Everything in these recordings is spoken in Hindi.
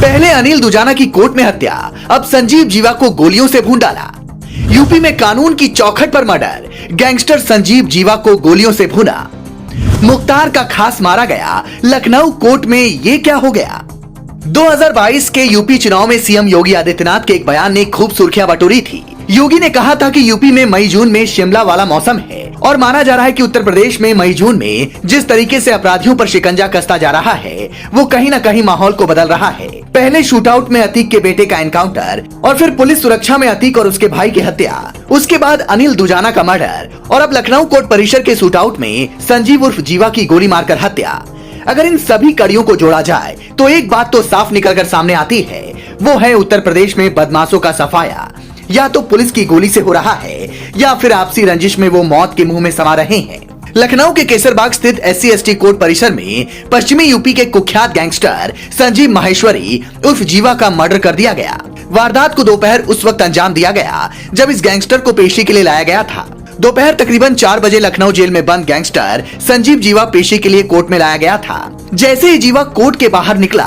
पहले अनिल दुजाना की कोर्ट में हत्या, अब संजीव जीवा को गोलियों से भून डाला। यूपी में कानून की चौखट पर मर्डर, गैंगस्टर संजीव जीवा को गोलियों से भूना। मुख्तार का खास मारा गया, लखनऊ कोर्ट में ये क्या हो गया। 2022 के यूपी चुनाव में सीएम योगी आदित्यनाथ के एक बयान ने खूब सुर्खियां बटोरी थी। योगी ने कहा था कि यूपी में मई जून में शिमला वाला मौसम है और माना जा रहा है कि उत्तर प्रदेश में मई जून में जिस तरीके से अपराधियों पर शिकंजा कसता जा रहा है वो कहीं न कहीं माहौल को बदल रहा है। पहले शूटआउट में अतीक के बेटे का एनकाउंटर और फिर पुलिस सुरक्षा में अतीक और उसके भाई की हत्या, उसके बाद अनिल दुजाना का मर्डर और अब लखनऊ कोर्ट परिसर के शूटआउट में संजीव उर्फ जीवा की गोली मारकर हत्या। अगर इन सभी कड़ियों को जोड़ा जाए तो एक बात तो साफ निकलकर सामने आती है, वो है उत्तर प्रदेश में बदमाशों का सफाया या तो पुलिस की गोली से हो रहा है या फिर आपसी रंजिश में वो मौत के मुंह में समा रहे हैं। लखनऊ के केसरबाग स्थित SC/ST कोर्ट परिसर में पश्चिमी यूपी के कुख्यात गैंगस्टर संजीव माहेश्वरी उर्फ जीवा का मर्डर कर दिया गया। वारदात को दोपहर उस वक्त अंजाम दिया गया जब इस गैंगस्टर को पेशी के लिए लाया गया था। दोपहर तकरीबन 4 बजे लखनऊ जेल में बंद गैंगस्टर संजीव जीवा पेशी के लिए कोर्ट में लाया गया था। जैसे ही जीवा कोर्ट के बाहर निकला,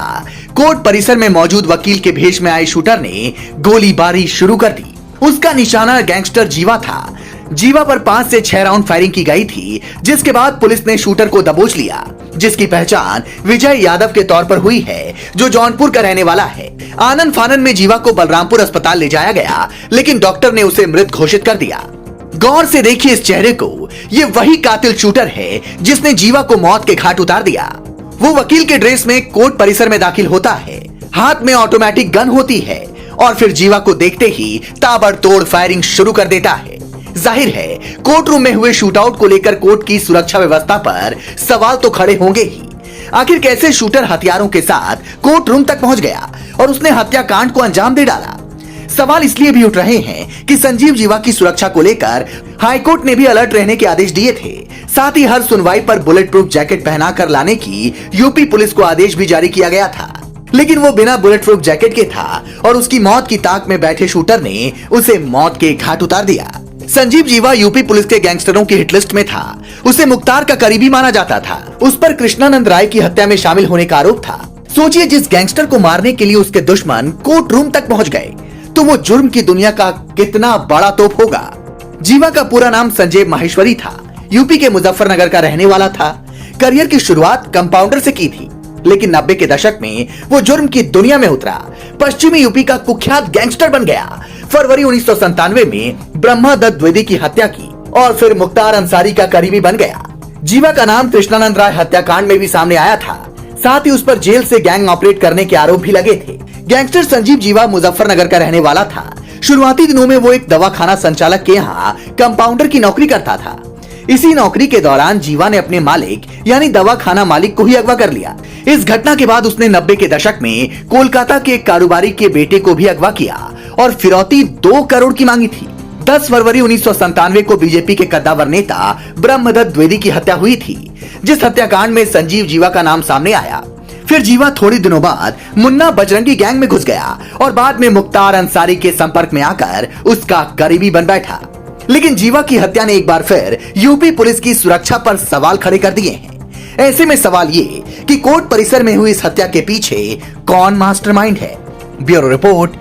कोर्ट परिसर में मौजूद वकील के भेष में आए शूटर ने गोलीबारी शुरू कर दी। उसका निशाना गैंगस्टर जीवा था। जीवा पर 5 से 6 राउंड फायरिंग की गई थी, जिसके बाद पुलिस ने शूटर को दबोच लिया, जिसकी पहचान विजय यादव के तौर पर हुई है, जो जौनपुर का रहने वाला है। आनन फानन में जीवा को बलरामपुर अस्पताल ले जाया गया, लेकिन डॉक्टर ने उसे मृत घोषित कर दिया। गौर से देखिए इस चेहरे को, ये वही कातिल शूटर है जिसने जीवा को मौत के घाट उतार दिया। वो वकील के ड्रेस में कोर्ट परिसर में दाखिल होता है, हाथ में ऑटोमेटिक गन होती है और फिर जीवा को देखते ही ताबड़तोड़ फायरिंग शुरू कर देता है। जाहिर है कोर्ट रूम में हुए शूटआउट को लेकर कोर्ट की सुरक्षा व्यवस्था पर सवाल तो खड़े होंगे ही। आखिर कैसे शूटर हथियारों के साथ कोर्ट रूम तक पहुंच गया और उसने हत्याकांड को अंजाम दे डाला। सवाल इसलिए भी उठ रहे हैं कि संजीव जीवा की सुरक्षा को लेकर हाईकोर्ट ने भी अलर्ट रहने के आदेश दिए थे। साथ ही हर सुनवाई पर बुलेट प्रूफ जैकेट पहनाकर लाने की यूपी पुलिस को आदेश भी जारी किया गया था, लेकिन वो बिना बुलेट प्रूफ जैकेट के था और उसकी मौत की ताक में बैठे शूटर ने उसे मौत के घाट उतार दिया। संजीव जीवा यूपी पुलिस के गैंगस्टरों की हिट लिस्ट में था। उसे मुख्तार का करीबी माना जाता था। उस पर कृष्णानंद राय की हत्या में शामिल होने का आरोप था। सोचिए, जिस गैंगस्टर को मारने के लिए उसके दुश्मन कोर्ट रूम तक पहुंच गए तो वो जुर्म की दुनिया का कितना बड़ा तोप होगा। जीवा का पूरा नाम संजीव माहेश्वरी था। यूपी के मुजफ्फरनगर का रहने वाला था। करियर की शुरुआत कंपाउंडर से की थी, लेकिन 90 के दशक में वो जुर्म की दुनिया में उतरा। पश्चिमी यूपी का कुख्यात गैंगस्टर बन गया। फरवरी 1997 में ब्रह्मदत्त द्विवेदी की हत्या की और फिर मुख्तार अंसारी का करीबी बन गया। जीवा का नाम कृष्णानंद राय हत्याकांड में भी सामने आया था। साथ ही उस पर जेल से गैंग ऑपरेट करने के आरोप भी लगे थे। गैंगस्टर संजीव जीवा मुजफ्फरनगर का रहने वाला था। शुरुआती दिनों में वो एक दवाखाना संचालक के यहाँ कंपाउंडर की नौकरी करता था। इसी नौकरी के दौरान जीवा ने अपने मालिक यानी दवाखाना मालिक को ही अगवा कर लिया। इस घटना के बाद उसने 90 के दशक में कोलकाता के एक कारोबारी के बेटे को भी अगवा किया और फिरौती 2 करोड़ की मांगी थी। 10 फरवरी 1997 को बीजेपी के कद्दावर नेता ब्रह्मदत्त द्विवेदी की हत्या हुई थी, जिस हत्याकांड में संजीव जीवा का नाम सामने आया। फिर जीवा थोड़ी दिनों बाद मुन्ना बजरंगी गैंग में घुस गया और बाद में मुख्तार अंसारी के संपर्क में आकर उसका करीबी बन बैठा। लेकिन जीवा की हत्या ने एक बार फिर यूपी पुलिस की सुरक्षा पर सवाल खड़े कर दिए हैं। ऐसे में सवाल ये कि कोर्ट परिसर में हुई इस हत्या के पीछे कौन मास्टरमाइंड है। Bureau report,